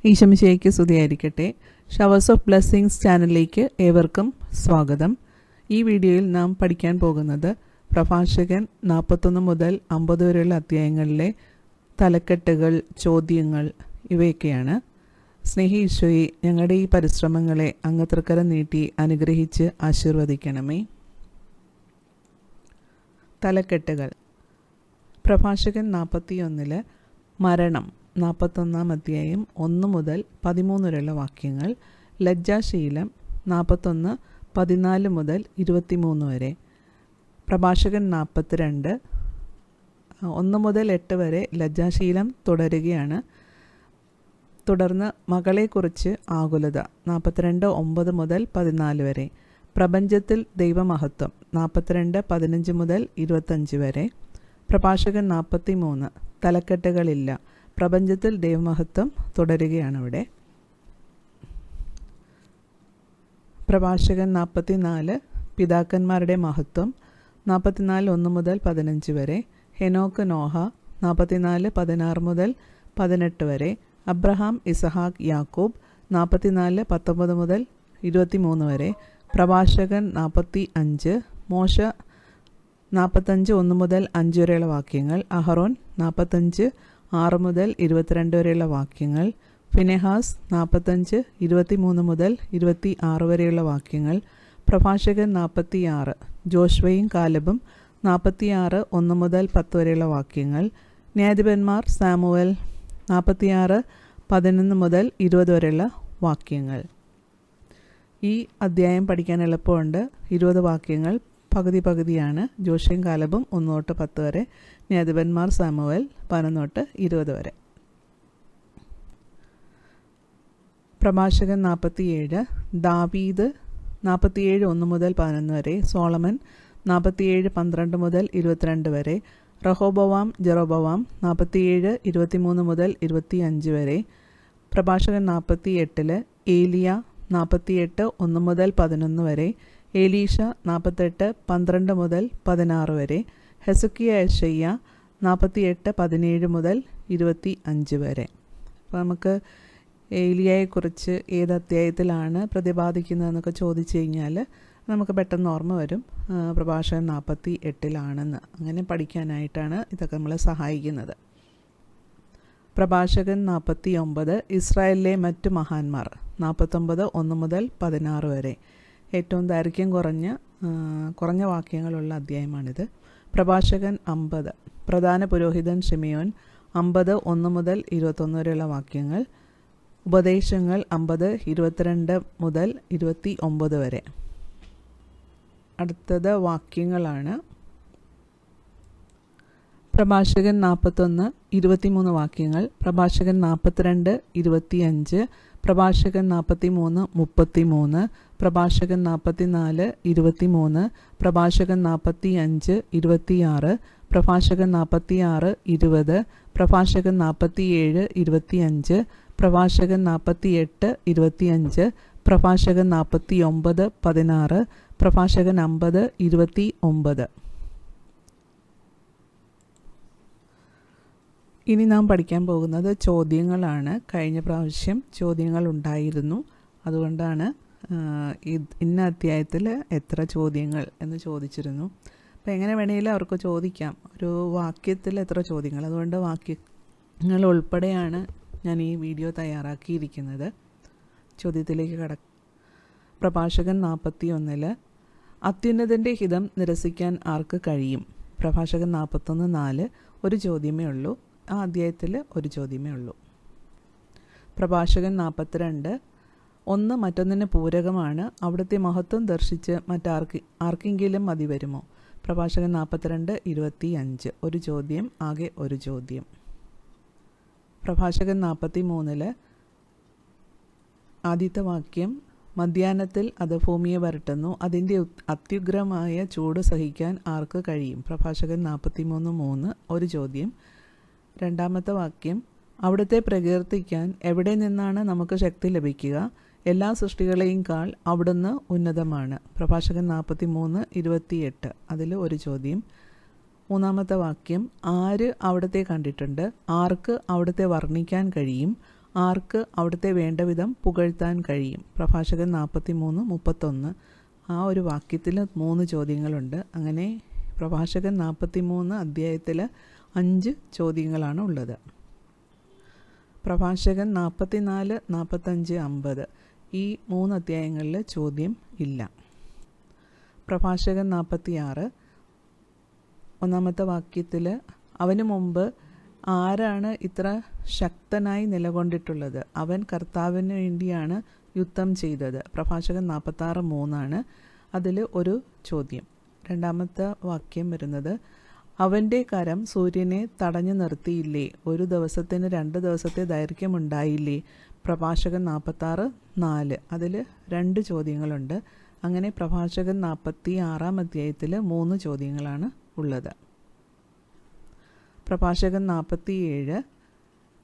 ഈശോമിശിഹായ്ക്ക് സ്തുതിയായിരിക്കട്ടെ. Showers of blessings ചാനലിലേക്ക് ഏവർക്കും സ്വാഗതം. ഈ വീഡിയോയിൽ നാം പഠിക്കാൻ പോകുന്നത് പ്രഭാഷകൻ 41 മുതൽ 50 വരെയുള്ള അധ്യായങ്ങളിലെ തലക്കെട്ടുകൾ, ചോദ്യങ്ങൾ ഇവയൊക്കെയാണ്. സ്നേഹി ഈശോയെ, ഞങ്ങളുടെ ഈ പരിശ്രമങ്ങളെ അങ്ങ് തൃക്കരം നീട്ടി അനുഗ്രഹിച്ച് ആശീർവദിക്കണമേ. തലക്കെട്ടുകൾ: പ്രഭാഷകൻ 41 മരണം 41 അധ്യായം 1 മുതൽ 13 വരെയുള്ള വാക്യങ്ങൾ. ലജ്ജാശീലം 41 14 മുതൽ 23 വരെ. പ്രഭാഷകൻ 42 1 മുതൽ 8 വരെ ലജ്ജാശീലം തുടരുകയാണ്. തുടർന്ന് മകളെക്കുറിച്ച് ആകുലത 42 9 മുതൽ 14 വരെ. പ്രപഞ്ചത്തിൽ ദൈവമഹത്വം 42 15 മുതൽ 25 വരെ. പ്രഭാഷകൻ 43 തലക്കെട്ടുകളില്ല, പ്രപഞ്ചത്തിൽ ദൈവമഹത്വം തുടരുകയാണ് അവിടെ. പ്രഭാഷകൻ 44 പിതാക്കന്മാരുടെ മഹത്വം 44 1 മുതൽ 15 വരെ. ഹെനോക്ക് നോഹ 44 16 മുതൽ 18 വരെ. അബ്രഹാം ഇസഹാക്ക് യാക്കോബ് 44 19 മുതൽ 23 വരെ. പ്രഭാഷകൻ 45 മോശ 45 1 മുതൽ 5 വരെയുള്ള വാക്യങ്ങൾ. അഹറോൻ 45 6 മുതൽ 22 വരെയുള്ള വാക്യങ്ങൾ. ഫിനെഹാസ് 45 23 മുതൽ 26 വരെയുള്ള വാക്യങ്ങൾ. പ്രഭാഷകൻ 46 ജോഷ്വയും കാലബും 46 1 മുതൽ 10 വരെയുള്ള വാക്യങ്ങൾ. ന്യായാധിപന്മാർ സാമുവേൽ 46 11 മുതൽ 20 വരെയുള്ള വാക്യങ്ങൾ. ഈ അധ്യായം പഠിക്കാൻ എളുപ്പമുണ്ട്. 20 വാക്യങ്ങൾ പകുതിയാണ്. ജോഷയും കാലബും 1 തൊട്ട് 10 വരെ. ന്യായാധിപന്മാർ സാമുവേൽ 11 തൊട്ട് 20 വരെ. പ്രഭാഷകൻ 47 ദാവീദ് 47 1 മുതൽ 11 വരെ. സോളമൻ 47 12 മുതൽ 22 വരെ. റഹോബോവാം ജെറോബോവാം 47 23 മുതൽ 25 വരെ. പ്രഭാഷകൻ 48 ഏലിയ 48 1 മുതൽ 11 വരെ. എലീഷ 48 12 മുതൽ 16 വരെ. ഹെസക്കിയ യെശയ്യ 48 17 മുതൽ 25 വരെ. അപ്പോൾ നമുക്ക് ഏലിയയെക്കുറിച്ച് ഏത് അധ്യായത്തിലാണ് പ്രതിപാദിക്കുന്നതെന്നൊക്കെ ചോദിച്ചു കഴിഞ്ഞാൽ നമുക്ക് പെട്ടെന്ന് ഓർമ്മ വരും. പ്രഭാഷകൻ 48 അങ്ങനെ പഠിക്കാനായിട്ടാണ് ഇതൊക്കെ നമ്മളെ സഹായിക്കുന്നത്. പ്രഭാഷകൻ 49 ഇസ്രായേലിലെ മറ്റു മഹാന്മാർ 49 1 മുതൽ 16 വരെ. ഏറ്റവും ദൈർഘ്യം കുറഞ്ഞ വാക്യങ്ങളുള്ള അധ്യായമാണിത്. പ്രഭാഷകൻ 50 പ്രധാന പുരോഹിതൻ ഷിമിയോൻ 50 1 മുതൽ 21 വരെയുള്ള വാക്യങ്ങൾ. ഉപദേശങ്ങൾ 50 22 മുതൽ 29 വരെ. അടുത്തത് വാക്യങ്ങളാണ്. പ്രഭാഷകൻ 41 23 വാക്യങ്ങൾ. പ്രഭാഷകൻ 42 25. പ്രഭാഷകൻ 43 33. പ്രഭാഷകൻ 44 23. പ്രഭാഷകൻ 45 26. പ്രഭാഷകൻ 46 20. പ്രഭാഷകൻ 47 25. പ്രഭാഷകൻ 48 25. പ്രഭാഷകൻ 49 16. പ്രഭാഷകൻ 50 29. ഇനി നാം പഠിക്കാൻ പോകുന്നത് ചോദ്യങ്ങളാണ്. കഴിഞ്ഞ പ്രാവശ്യം ചോദ്യങ്ങൾ ഉണ്ടായിരുന്നു. അതുകൊണ്ടാണ് ഇന്ന അധ്യായത്തിൽ എത്ര ചോദ്യങ്ങൾ എന്ന് ചോദിച്ചിരുന്നു. അപ്പോൾ എങ്ങനെ വേണമെങ്കിലും അവർക്ക് ചോദിക്കാം, ഒരു വാക്യത്തിൽ എത്ര ചോദ്യങ്ങൾ. അതുകൊണ്ട് വാക്യങ്ങൾ ഉൾപ്പെടെയാണ് ഞാൻ ഈ വീഡിയോ തയ്യാറാക്കിയിരിക്കുന്നത്. ചോദ്യത്തിലേക്ക് പ്രഭാഷകൻ 41 അത്യുന്നതൻ്റെ ഹിതം നിരസിക്കാൻ ആർക്ക് കഴിയും? പ്രഭാഷകൻ 41 4. ഒരു ചോദ്യമേ ഉള്ളൂ. ആ അധ്യായത്തിൽ ഒരു ചോദ്യമേ ഉള്ളൂ. പ്രഭാഷകൻ 42 ഒന്ന് മറ്റൊന്നിന് പൂരകമാണ്. അവിടുത്തെ മഹത്വം ദർശിച്ച് ആർക്കെങ്കിലും മതി വരുമോ? പ്രഭാഷകൻ 42 25. ഒരു ചോദ്യം, ആകെ ഒരു ചോദ്യം. പ്രഭാഷകൻ 43 ആദ്യത്തെ വാക്യം മധ്യാഹ്നത്തിൽ അത് ഭൂമിയെ വരട്ടുന്നു, അതിൻ്റെ അത്യുഗ്രമായ ചൂട് സഹിക്കാൻ ആർക്ക് കഴിയും? പ്രഭാഷകൻ 43 3. ഒരു ചോദ്യം. രണ്ടാമത്തെ വാക്യം അവിടുത്തെ പ്രകീർത്തിക്കാൻ എവിടെ നിന്നാണ് നമുക്ക് ശക്തി ലഭിക്കുക? എല്ലാ സൃഷ്ടികളെയും കാൾ അവിടുന്ന് ഉന്നതമാണ്. പ്രഭാഷകൻ 43 28. അതിൽ ഒരു ചോദ്യം. മൂന്നാമത്തെ വാക്യം ആര് അവിടുത്തെ കണ്ടിട്ടുണ്ട്? ആർക്ക് അവിടുത്തെ വർണ്ണിക്കാൻ കഴിയും? ആർക്ക് അവിടുത്തെ വേണ്ട വിധം പുകഴ്ത്താൻ കഴിയും? പ്രഭാഷകൻ 43:31. ആ ഒരു വാക്യത്തിൽ 3 ചോദ്യങ്ങളുണ്ട്. അങ്ങനെ പ്രഭാഷകൻ 43 അധ്യായത്തിൽ 5 ചോദ്യങ്ങളാണ് ഉള്ളത്. പ്രഭാഷകൻ 44, 45, 50 ഈ 3 അധ്യായങ്ങളിൽ ചോദ്യം ഇല്ല. പ്രഭാഷകൻ 46 ഒന്നാമത്തെ വാക്യത്തിൽ അവന് മുമ്പ് ആരാണ് ഇത്ര ശക്തനായി നിലകൊണ്ടിട്ടുള്ളത്? അവൻ കർത്താവിന് വേണ്ടിയാണ് യുദ്ധം ചെയ്തത്. പ്രഭാഷകൻ 46:3 അതിൽ ഒരു ചോദ്യം. രണ്ടാമത്തെ വാക്യം വരുന്നത് അവൻ്റെ കരം സൂര്യനെ തടഞ്ഞു നിർത്തിയില്ലേ? ഒരു ദിവസത്തിന് 2 ദിവസത്തെ ദൈർഘ്യമുണ്ടായില്ലേ? പ്രഭാഷകൻ 46:4 അതിൽ 2 ചോദ്യങ്ങളുണ്ട്. അങ്ങനെ പ്രഭാഷകൻ 46 അധ്യായത്തിൽ 3 ചോദ്യങ്ങളാണ് ഉള്ളത്. പ്രഭാഷകൻ 47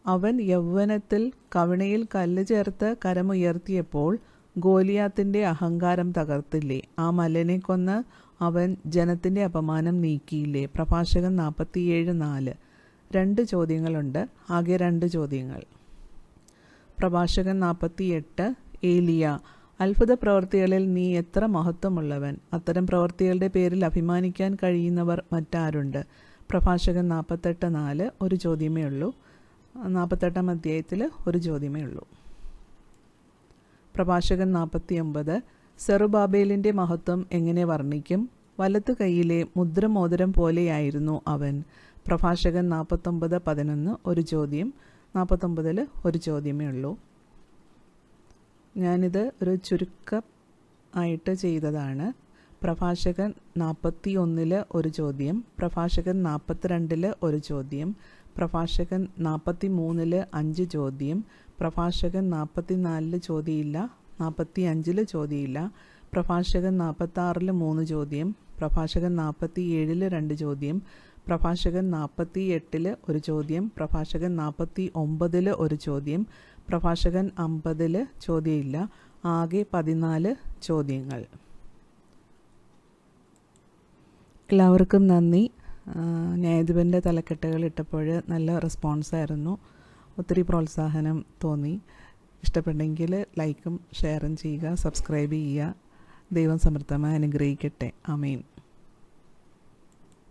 അവൻ യൗവനത്തിൽ കവിണയിൽ കല്ല് ചേർത്ത് കരമുയർത്തിയപ്പോൾ ഗോലിയാത്തിൻ്റെ അഹങ്കാരം തകർത്തില്ലേ? ആ മല്ലനെ കൊന്ന് അവൻ ജനത്തിൻ്റെ അപമാനം നീക്കിയില്ലേ? പ്രഭാഷകൻ 47:4 2 ചോദ്യങ്ങളുണ്ട്. ആകെ 2 ചോദ്യങ്ങൾ. പ്രഭാഷകൻ 48 ഏലിയ അത്ഭുത പ്രവൃത്തികളിൽ നീ എത്ര മഹത്വമുള്ളവൻ? അത്തരം പ്രവൃത്തികളുടെ പേരിൽ അഭിമാനിക്കാൻ കഴിയുന്നവർ മറ്റാരുണ്ട്? പ്രഭാഷകൻ 48:4 ഒരു ചോദ്യമേ ഉള്ളൂ. 48-ാം അധ്യായത്തിൽ ഒരു ചോദ്യമേ ഉള്ളൂ. പ്രഭാഷകൻ 49 സെറുബാബേലിൻ്റെ മഹത്വം എങ്ങനെ വർണ്ണിക്കും? വലത്തു കൈയിലെ മുദ്രമോതിരം പോലെയായിരുന്നു അവൻ. പ്രഭാഷകൻ 49:11 ഒരു ചോദ്യം. 49 ഒരു ചോദ്യമേ ഉള്ളൂ. ഞാനിത് ഒരു ചുരുക്കം ആയിട്ട് ചെയ്തതാണ്. പ്രഭാഷകൻ 41 ഒരു ചോദ്യം, പ്രഭാഷകൻ 42 ഒരു ചോദ്യം, പ്രഭാഷകൻ 43 5 ചോദ്യം, പ്രഭാഷകൻ 44 ചോദ്യമില്ല, 45 ചോദ്യമില്ല, പ്രഭാഷകൻ 46 3 ചോദ്യം, പ്രഭാഷകൻ 47 2 ചോദ്യം, പ്രഭാഷകൻ 48 ഒരു ചോദ്യം, പ്രഭാഷകൻ 49 ഒരു ചോദ്യം, പ്രഭാഷകൻ 50 ചോദ്യമില്ല. ആകെ 14 ചോദ്യങ്ങൾ. എല്ലാവർക്കും നന്ദി. ന്യായാധിപൻ്റെ തലക്കെട്ടുകൾ ഇട്ടപ്പോൾ നല്ല റെസ്പോൺസായിരുന്നു. ഒത്തിരി പ്രോത്സാഹനം തോന്നി. ഇഷ്ടപ്പെട്ടെങ്കിൽ ലൈക്കും ഷെയറും ചെയ്യുക, സബ്സ്ക്രൈബ് ചെയ്യുക. ദൈവം സമൃദ്ധമായി അനുഗ്രഹിക്കട്ടെ. ആമേൻ.